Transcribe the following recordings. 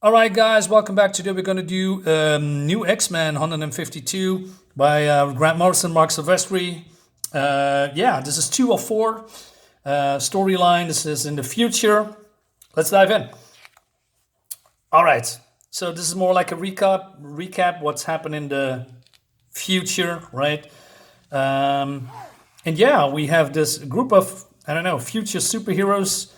All right, guys, welcome back. Today we're going to do New X-Men 152 by Grant Morrison, MARC SILVESTRI. Yeah, this is 2 of 4 storyline. This is in the future. Let's dive in. All right, so this is more like a recap what's happened in the future, right? And yeah, we have this group of, I don't know, future superheroes,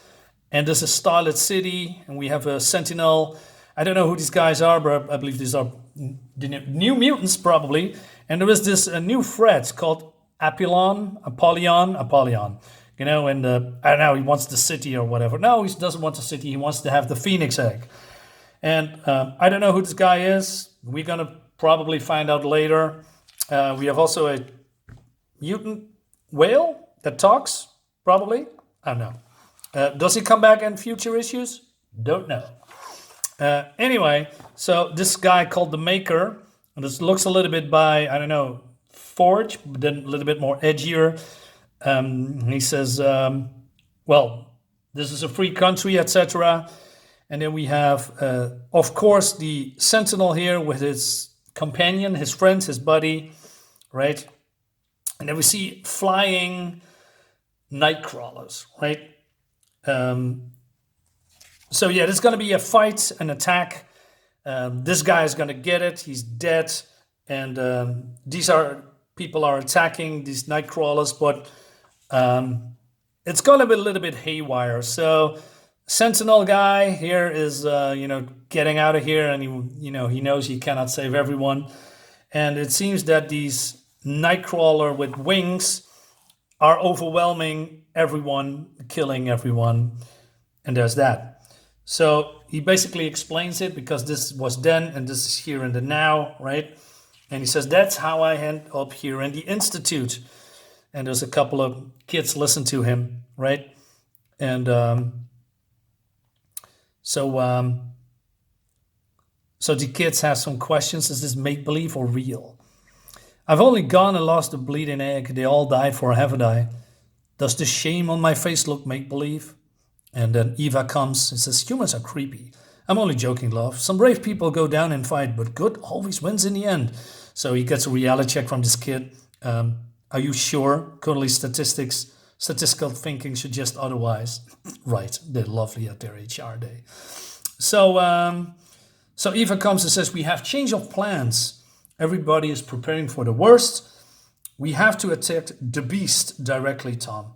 and this is Starlit City, and we have a Sentinel. I don't know who these guys are, but I believe these are the New Mutants, probably. And there is this new threat called Apollyon. You know, and I don't know, he wants the city or whatever. No, he doesn't want the city. He wants to have the Phoenix Egg. And I don't know who this guy is. We're gonna probably find out later. We have also a mutant whale that talks, probably. I don't know. Does he come back in future issues? Don't know. Anyway, so this guy called the Maker, and this looks a little bit by, I don't know, Forge, but then a little bit more edgier. He says, well, this is a free country, etc. And then we have, of course, the Sentinel here with his companion, his friend, his buddy, right? And then we see flying night crawlers, right? So yeah, there's going to be a fight, an attack. This guy is going to get it. He's dead. And people are attacking these night crawlers, but it's going to be a little bit haywire. So Sentinel guy here is, getting out of here, and he knows he cannot save everyone. And it seems that these Nightcrawler with wings are overwhelming everyone, killing everyone, and there's that. So he basically explains it because this was then and this is here in the now, right? And he says, that's how I end up here in the Institute. And there's a couple of kids listen to him, right? And so the kids have some questions. Is this make-believe or real? I've only gone and lost a bleeding egg. They all died for, haven't I? Does the shame on my face look make-believe? And then Eva comes and says, humans are creepy. I'm only joking, love. Some brave people go down and fight, but good always wins in the end. So he gets a reality check from this kid. Are you sure? Currently statistical thinking suggests otherwise. Right, they're lovely at their HR day. So Eva comes and says, we have change of plans. Everybody is preparing for the worst. We have to attack the beast directly, Tom.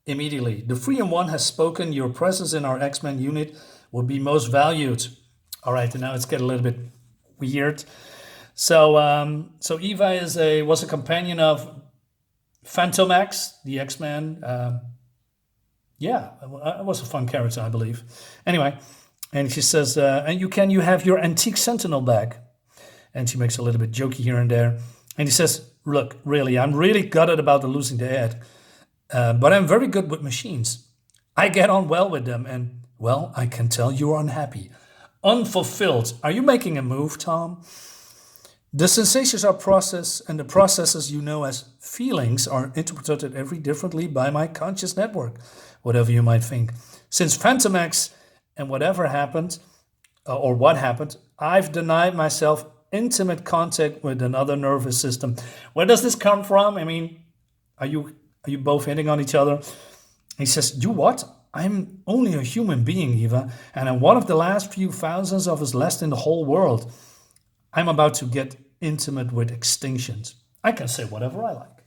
Immediately. The 3-in-1 has spoken. Your presence in our X-Men unit will be most valued. All right, and now it's getting a little bit weird. So Eva was a companion of Phantom X, the X-Men. Yeah, it was a fun character, I believe. Anyway, and she says, and you have your antique Sentinel back. And she makes a little bit jokey here and there. And he says, look, really, I'm really gutted about the losing the head. But I'm very good with machines. I get on well with them, and, well, I can tell you're unhappy. Unfulfilled. Are you making a move, Tom? The sensations are processed, and the processes you know as feelings are interpreted every differently by my conscious network, whatever you might think. Since Phantom X and whatever happened, or what happened, I've denied myself intimate contact with another nervous system. Where does this come from? I mean, are you both hitting on each other? He says, you what? I'm only a human being, Eva, and I'm one of the last few thousands of us left in the whole world. I'm about to get intimate with extinctions. I can say whatever I like.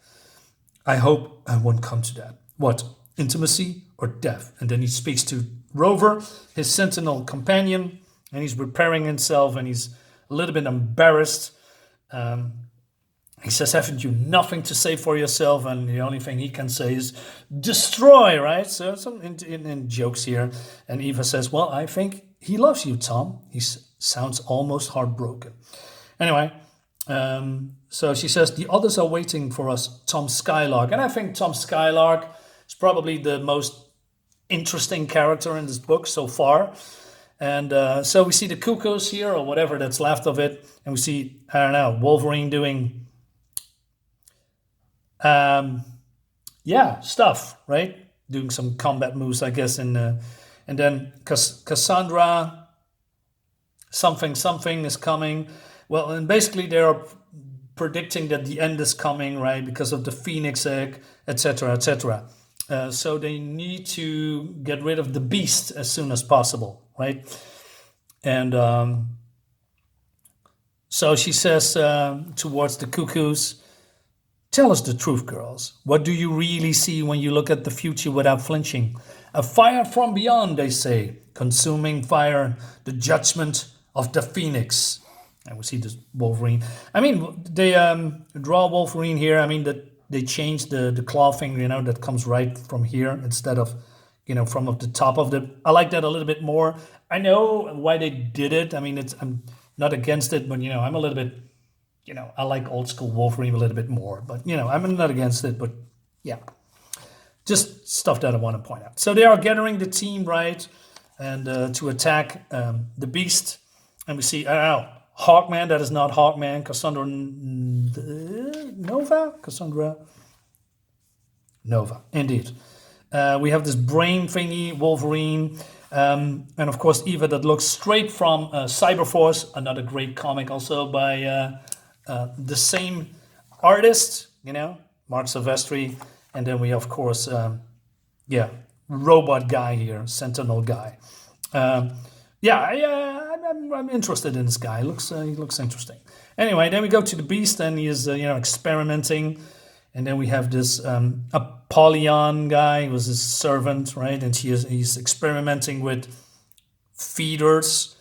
I hope I won't come to that. What? Intimacy or death? And then he speaks to Rover, his Sentinel companion, and he's preparing himself, and he's a little bit embarrassed. He says, haven't you nothing to say for yourself? And the only thing he can say is destroy, right? So some in jokes here. And Eva says, well, I think he loves you, Tom. He sounds almost heartbroken. Anyway, so she says, the others are waiting for us, Tom Skylark. And I think Tom Skylark is probably the most interesting character in this book so far. And so we see the Cuckoos here, or whatever that's left of it. And we see, I don't know, Wolverine doing stuff, right? Doing some combat moves, I guess. And then Cassandra something is coming. Well, and basically they are predicting that the end is coming, right? Because of the Phoenix egg, etc., etc. So they need to get rid of the beast as soon as possible, right? And so she says towards the cuckoos, tell us the truth, girls. What do you really see when you look at the future without flinching? A fire from beyond, they say. Consuming fire, the judgment of the Phoenix. And we see this Wolverine. I mean, they draw Wolverine here. I mean, that they changed the claw thing, you know, that comes right from here instead of, you know, from the top of the... I like that a little bit more. I know why they did it. I mean, I'm not against it, but, you know, I'm a little bit... You know, I like old school Wolverine a little bit more, but, you know, I'm not against it, but yeah. Just stuff that I want to point out. So they are gathering the team, right, and to attack the Beast. And we see, Hawkman, that is not Hawkman, Cassandra Nova? Cassandra Nova, indeed. We have this brain thingy, Wolverine, and of course Eva, that looks straight from Cyberforce, another great comic also by... the same artist, you know, MARC SILVESTRI, and then we of course, robot guy here, Sentinel guy. I'm interested in this guy. He looks interesting. Anyway, then we go to the Beast, and he is experimenting, and then we have this Apollyon guy, who was his servant, right? And he's experimenting with feeders.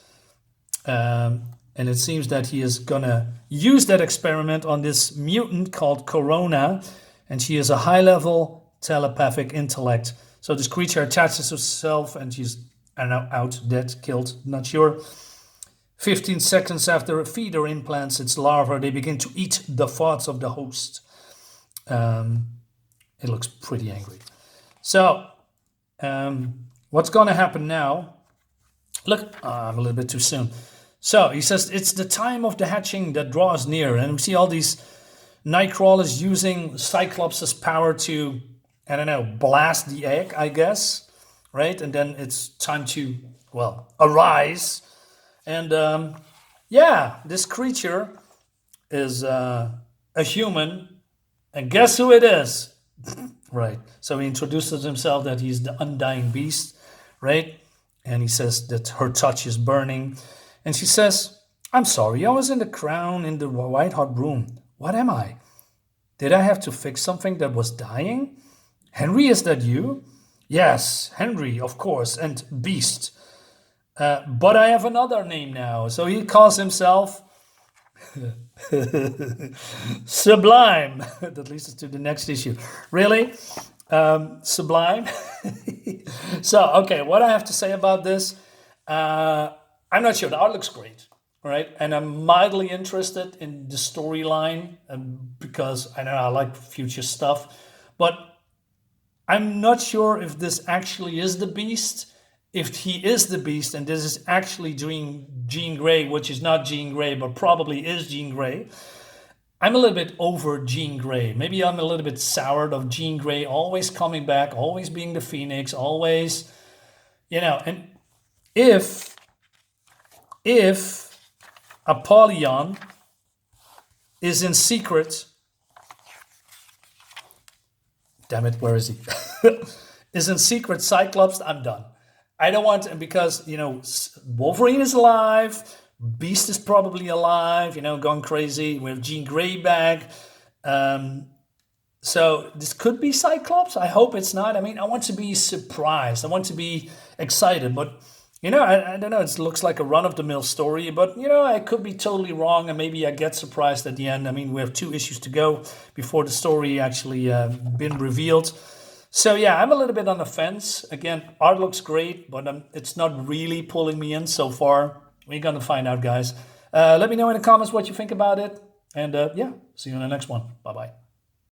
And it seems that he is gonna use that experiment on this mutant called Corona, and she is a high-level telepathic intellect. So this creature attaches herself, and she's, I don't know, out, dead, killed, not sure. 15 seconds after a feeder implants its larva, they begin to eat the thoughts of the host. It looks pretty angry. So, what's gonna happen now? Look, I'm a little bit too soon. So he says it's the time of the hatching that draws near, and we see all these Nightcrawlers using Cyclops' power to, I don't know, blast the egg, I guess, right? And then it's time to, well, arise. And this creature is a human, and guess who it is? Right. So he introduces himself that he's the undying beast, right? And he says that her touch is burning. And she says, I'm sorry, I was in the crown in the white hot room. What am I? Did I have to fix something that was dying? Henry, is that you? Yes, Henry, of course, and Beast. But I have another name now. So he calls himself Sublime. That leads us to the next issue. Really? Sublime? So, okay, what I have to say about this... I'm not sure. The art looks great, right? And I'm mildly interested in the storyline because I know I like future stuff. But I'm not sure if this actually is the Beast. If he is the Beast and this is actually Jean Grey, which is not Jean Grey, but probably is Jean Grey. I'm a little bit over Jean Grey. Maybe I'm a little bit soured of Jean Grey always coming back, always being the Phoenix, always, and if Apollyon is in secret, damn it, where is he? Is in secret Cyclops, I'm done. I don't want, because, Wolverine is alive, Beast is probably alive, going crazy. We have Jean Grey back. So this could be Cyclops. I hope it's not. I mean, I want to be surprised. I want to be excited, but I don't know. It looks like a run-of-the-mill story, but, I could be totally wrong, and maybe I get surprised at the end. I mean, we have 2 issues to go before the story actually been revealed. So, yeah, I'm a little bit on the fence. Again, art looks great, but it's not really pulling me in so far. We're going to find out, guys. Let me know in the comments what you think about it. And, see you in the next one. Bye-bye.